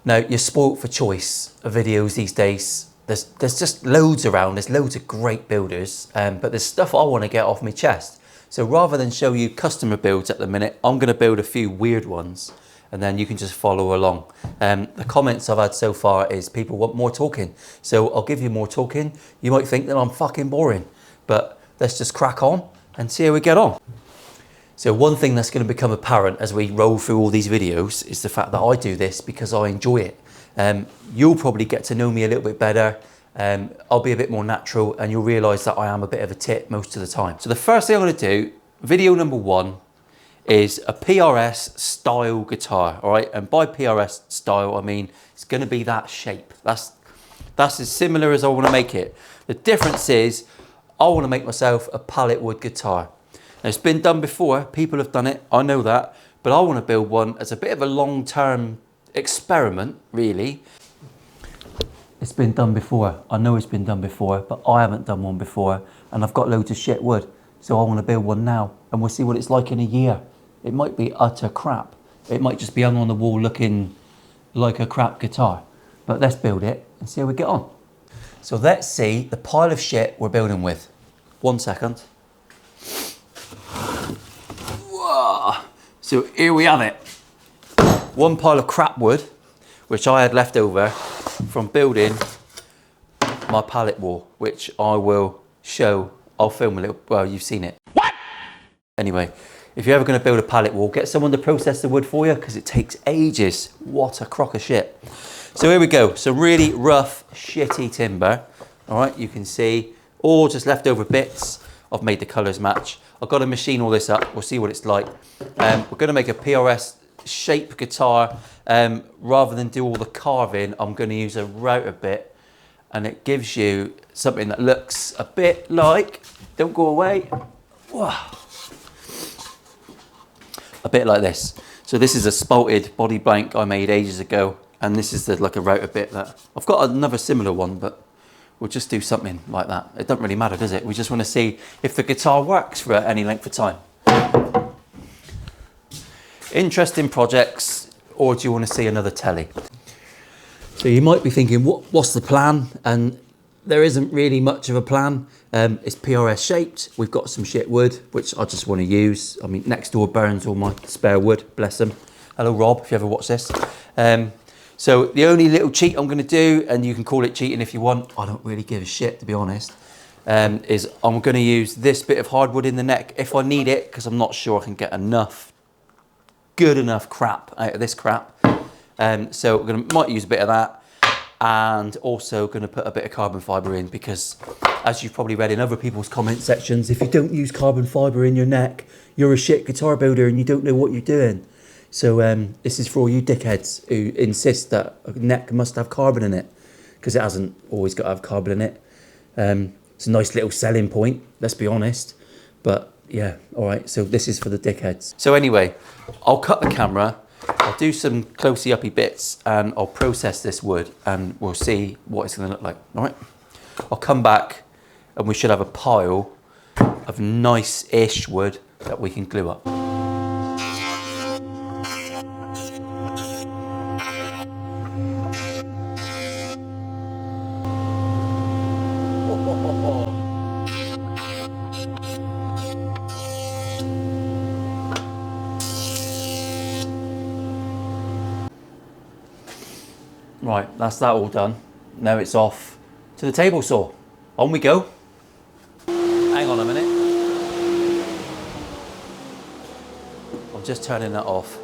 Now, you're spoilt for choice of videos these days. There's just loads around, there's loads of great builders, but there's stuff I want to get off my chest. So rather than show you customer builds at the minute, I'm going to build a few weird ones, and then you can just follow along. The comments I've had so far is people want more talking. So I'll give you more talking. You might think that I'm fucking boring, but let's just crack on and see how we get on. So one thing that's going to become apparent as we roll through all these videos is the fact that I do this because I enjoy it. You'll probably get to know me a little bit better. I'll be a bit more natural and you'll realise that I am a bit of a tit most of the time. So the first thing I'm going to do, video number 1, is a PRS style guitar, all right? And by PRS style, I mean it's going to be that shape. That's as similar as I want to make it. The difference is I want to make myself a pallet wood guitar. Now, it's been done before, people have done it, I know that, but I want to build one as a bit of a long-term experiment, really. It's been done before, I know it's been done before, but I haven't done one before, and I've got loads of shit wood, so I want to build one now, and we'll see what it's like in a year. It might be utter crap. It might just be hung on the wall looking like a crap guitar, but let's build it and see how we get on. So let's see the pile of shit we're building with. 1 second. So here we have it. One pile of crap wood, which I had left over from building my pallet wall, which I will show. I'll film a little, well, you've seen it. What? Anyway, if you're ever going to build a pallet wall, get someone to process the wood for you because it takes ages. What a crock of shit. So here we go. Some really rough, shitty timber. All right, you can see all just leftover bits. I've made the colours match. I've got to machine all this up. We'll see what it's like. We're going to make a PRS shape guitar. Rather than do all the carving, I'm going to use a router bit, and it gives you something that looks a bit like, don't go away, wow, a bit like this. So this is a spalted body blank I made ages ago, and this is like a router bit that I've got another similar one, but we'll just do something like that. It doesn't really matter, does it? We just want to see if the guitar works for any length of time. Interesting projects, or do you want to see another telly? So you might be thinking, what's the plan? And there isn't really much of a plan. It's PRS shaped. We've got some shit wood, which I just want to use. I mean, next door burns all my spare wood, bless him. Hello, Rob, if you ever watch this. So the only little cheat I'm going to do, and you can call it cheating if you want, I don't really give a shit to be honest, is I'm going to use this bit of hardwood in the neck if I need it, because I'm not sure I can get good enough crap out of this crap. So we're might use a bit of that, and also going to put a bit of carbon fibre in, because as you've probably read in other people's comment sections, if you don't use carbon fibre in your neck, you're a shit guitar builder and you don't know what you're doing. So this is for all you dickheads who insist that a neck must have carbon in it, because it hasn't always got to have carbon in it. It's a nice little selling point, let's be honest. But yeah, all right, so this is for the dickheads. So anyway, I'll cut the camera, I'll do some closey uppy bits, and I'll process this wood, and we'll see what it's going to look like, all right? I'll come back and we should have a pile of nice-ish wood that we can glue up. Right, that's that all done. Now it's off to the table saw. On we go. Hang on a minute. I'm just turning that off.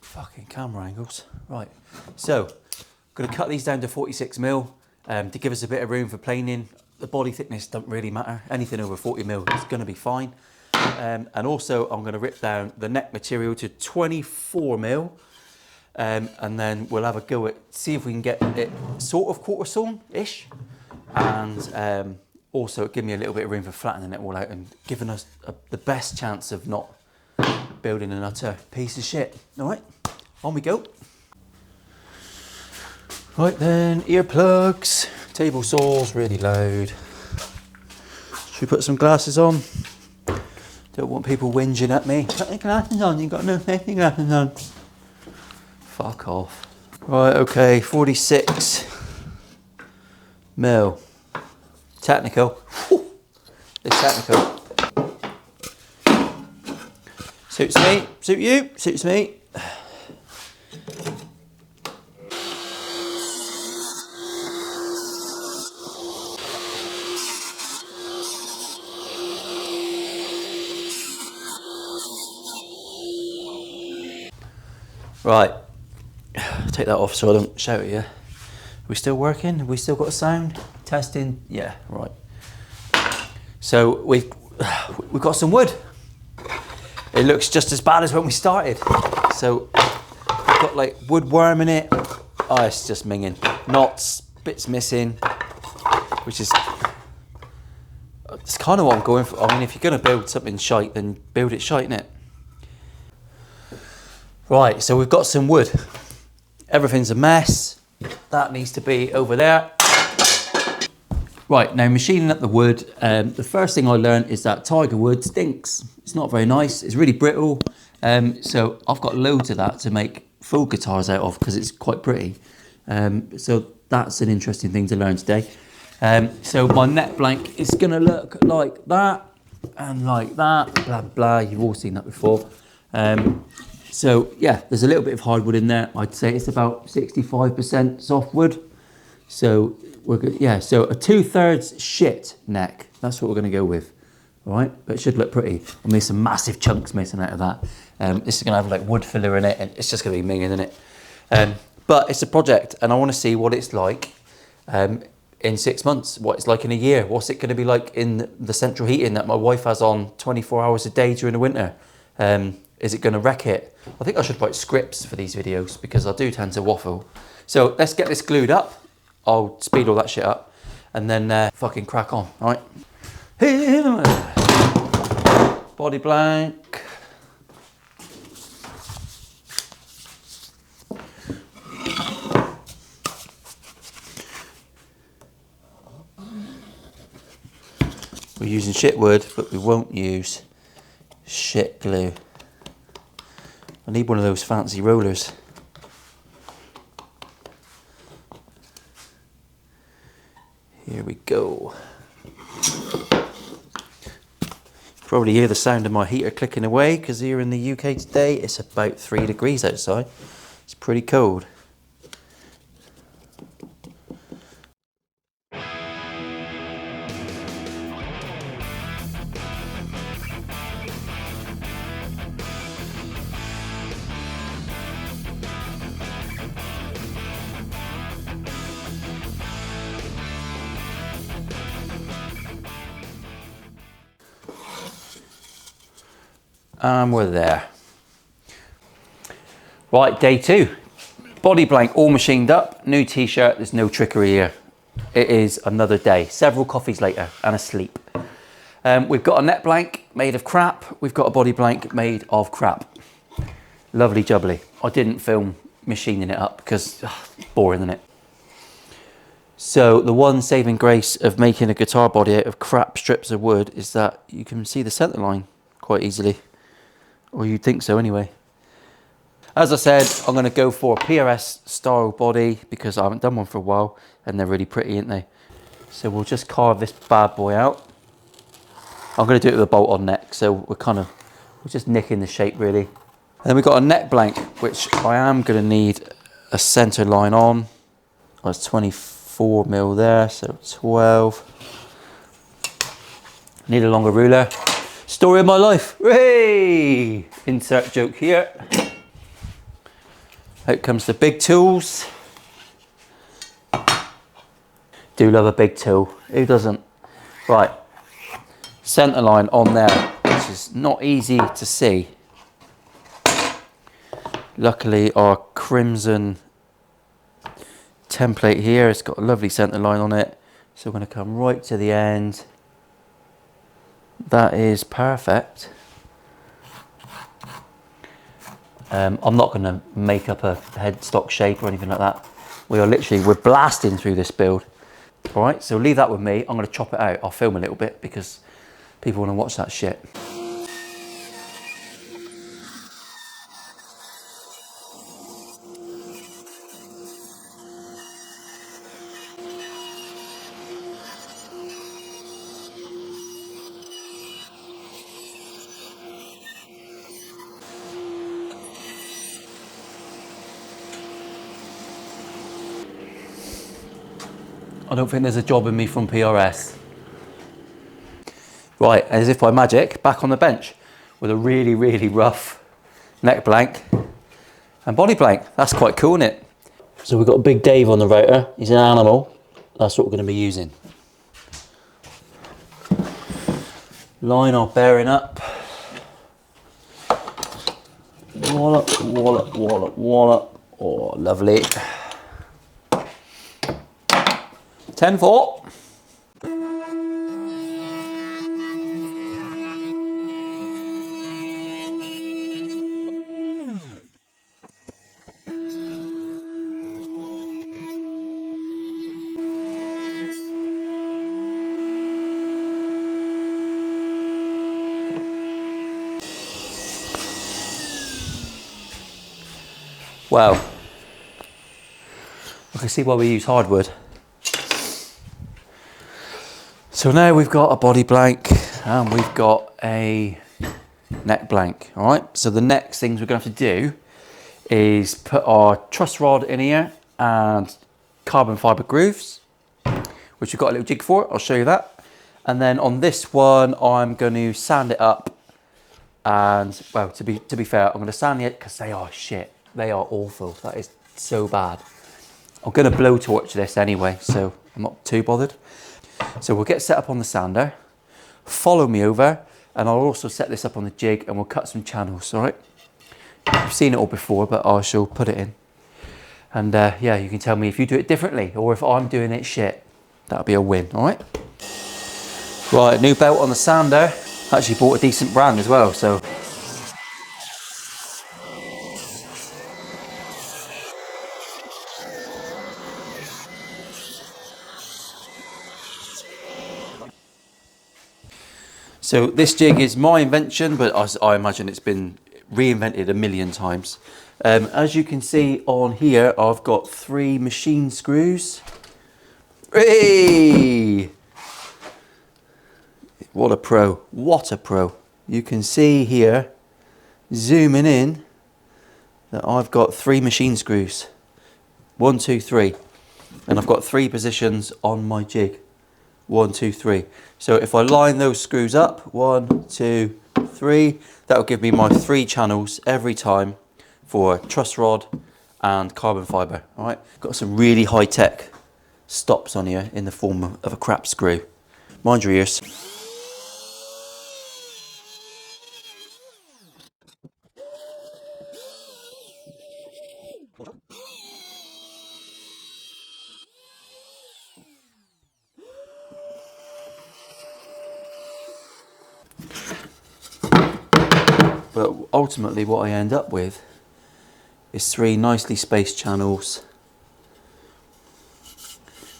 Fucking camera angles. Right, so I'm going to cut these down to 46mm to give us a bit of room for planing. The body thickness doesn't really matter. Anything over 40mm is going to be fine. And also I'm going to rip down the neck material to 24mm, and then we'll have a go at see if we can get it sort of quarter sawn-ish, and also give me a little bit of room for flattening it all out and giving us the best chance of not building an utter piece of shit. All right, on we go. Right then, earplugs, table saw's really loud. Should we put some glasses on? Don't want people whinging at me. Put the glasses on, you got no safety glasses on. Fuck off. Right, okay, 46 mil. Technical. Whew. It's technical. Suits me, suit you, suits me. Right, take that off so I don't shout at you. Are we still working? Have we still got a sound? Testing? Yeah, right. So we've got some wood. It looks just as bad as when we started. So we've got like wood worm in it. Oh, it's just minging. Knots, bits missing, which is, it's kind of what I'm going for. I mean, if you're gonna build something shite, then build it shite, innit? Right, so we've got some wood. Everything's a mess. That needs to be over there. Right, now machining up the wood, the first thing I learned is that tiger wood stinks. It's not very nice, it's really brittle. So I've got loads of that to make full guitars out of because it's quite pretty. So that's an interesting thing to learn today. So my neck blank is gonna look like that and like that, blah, blah. You've all seen that before. So yeah, there's a little bit of hardwood in there. I'd say it's about 65% softwood. So we're good. Yeah, so a 2/3 shit neck. That's what we're gonna go with. All right, but it should look pretty. And there's some massive chunks missing out of that. This is gonna have like wood filler in it, and it's just gonna be minging, isn't it? But it's a project, and I want to see what it's like in 6 months. What it's like in a year. What's it gonna be like in the central heating that my wife has on 24 hours a day during the winter? Is it gonna wreck it? I think I should write scripts for these videos because I do tend to waffle. So let's get this glued up. I'll speed all that shit up and then fucking crack on, all right? Body blank. We're using shit wood, but we won't use shit glue. I need one of those fancy rollers. Here we go. Probably hear the sound of my heater clicking away because here in the UK today it's about 3 degrees outside. It's pretty cold. And we're there. Right, day 2. Body blank all machined up, new t-shirt, there's no trickery here. It is another day, several coffees later and a sleep. We've got a neck blank made of crap, we've got a body blank made of crap. Lovely jubbly. I didn't film machining it up because boring, isn't it? So the one saving grace of making a guitar body out of crap strips of wood is that you can see the center line quite easily. Or you'd think so anyway. As I said, I'm going to go for a PRS style body because I haven't done one for a while and they're really pretty, aren't they? So we'll just carve this bad boy out. I'm going to do it with a bolt on neck, so we're just nicking the shape really. And then we've got a neck blank, which I am going to need a center line on. That's 24 mil there, so 12. Need a longer ruler. Story of my life. Hey! Insert joke here. Out comes the big tools. Do love a big tool. Who doesn't? Right. Centre line on there, which is not easy to see. Luckily, our crimson template here, it's got a lovely centre line on it. So we're going to come right to the end. That is perfect. I'm not going to make up a headstock shape or anything like that. We're blasting through this build. All right, so leave that with me. I'm going to chop it out. I'll film a little bit because people want to watch that shit. I don't think there's a job in me from PRS. Right, as if by magic, back on the bench with a really, really rough neck blank and body blank. That's quite cool, isn't it? So we've got Big Dave on the rotor. He's an animal. That's what we're going to be using. Line our bearing up. Wallop, wallop, wallop, wallop. Oh, lovely. 10-4. Wow. I can see why we use hardwood. So now we've got a body blank and we've got a neck blank. All right. So the next things we're going to have to do is put our truss rod in here and carbon fibre grooves, which we've got a little jig for. I'll show you that. And then on this one, I'm going to sand it up. And well, to be fair, I'm going to sand it because they are shit. They are awful. That is so bad. I'm going to blowtorch this anyway, so I'm not too bothered. So we'll get set up on the sander. Follow me over, and I'll also set this up on the jig, and we'll cut some channels. All right. You've seen it all before, but I shall put it in. And yeah, you can tell me if you do it differently or if I'm doing it shit. That'll be a win. All right. Right, new belt on the sander. Actually bought a decent brand as well, so. So this jig is my invention, but I imagine it's been reinvented a million times. As you can see on here, I've got 3 machine screws. Hey! What a pro, what a pro. You can see here, zooming in, that I've got 3 machine screws. 1, 2, 3. And I've got 3 positions on my jig. 1, 2, 3. So if I line those screws up, 1, 2, 3, that will give me my 3 channels every time for truss rod and carbon fibre. All right, got some really high-tech stops on here in the form of a crap screw. Mind your ears. But ultimately what I end up with is 3 nicely spaced channels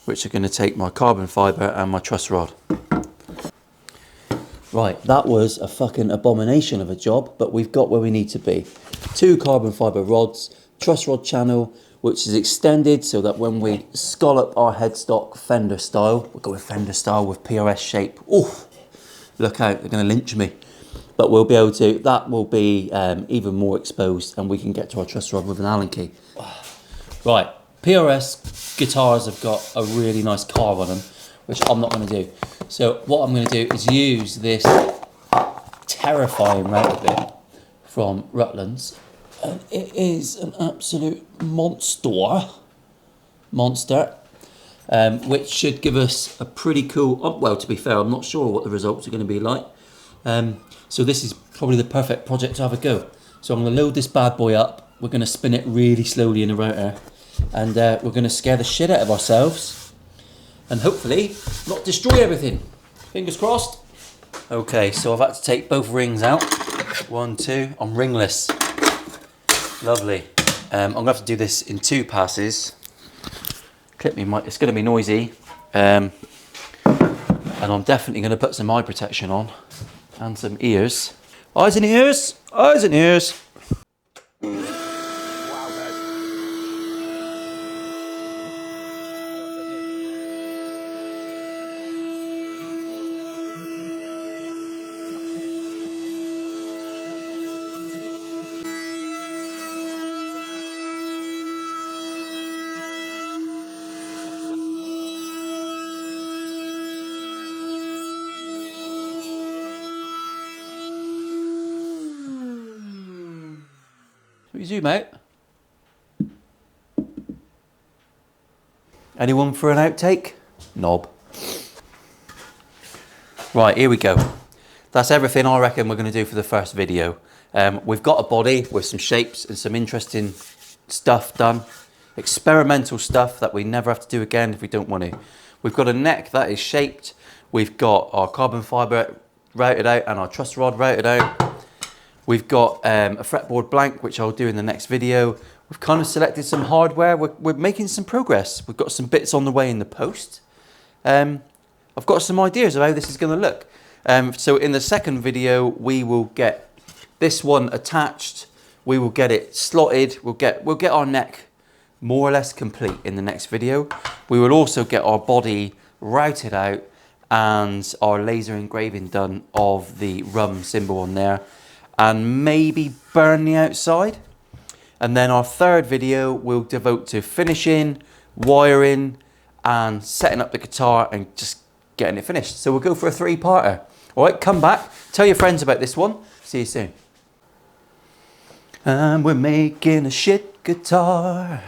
which are going to take my carbon fibre and my truss rod. Right, that was a fucking abomination of a job, but we've got where we need to be. 2 carbon fibre rods, truss rod channel, which is extended so that when we scallop our headstock fender style, we'll go with fender style with PRS shape. Oof, look out, they're going to lynch me. But we'll be able to, that will be even more exposed, and we can get to our truss rod with an Allen key. Right, PRS guitars have got a really nice carve on them, which I'm not going to do. So what I'm going to do is use this terrifying router bit from Rutland's, and it is an absolute monster, which should give us a pretty cool, well, to be fair, I'm not sure what the results are going to be like. So this is probably the perfect project to have a go. So I'm going to load this bad boy up. We're going to spin it really slowly in the rotor, and we're going to scare the shit out of ourselves and hopefully not destroy everything. Fingers crossed. Okay, so I've had to take both rings out. 1, 2, I'm ringless. Lovely. I'm going to have to do this in 2 passes. Clip me, it's going to be noisy. And I'm definitely going to put some eye protection on. And some ears. Eyes and ears! Eyes and ears! zoom out. Anyone for an outtake? Knob. Right, here we go. That's everything I reckon we're going to do for the first video. We've got a body with some shapes and some interesting stuff done. Experimental stuff that we never have to do again if we don't want to. We've got a neck that is shaped. We've got our carbon fibre routed out and our truss rod routed out. We've got a fretboard blank, which I'll do in the next video. We've kind of selected some hardware. We're making some progress. We've got some bits on the way in the post. I've got some ideas of how this is going to look. So in the second video, we will get this one attached. We will get it slotted. We'll get our neck more or less complete in the next video. We will also get our body routed out and our laser engraving done of the rum symbol on there, and maybe burn the outside. And then our third video we'll devote to finishing, wiring, and setting up the guitar and just getting it finished. So we'll go for a 3-parter. All right, come back, tell your friends about this one. See you soon. And we're making a shit guitar.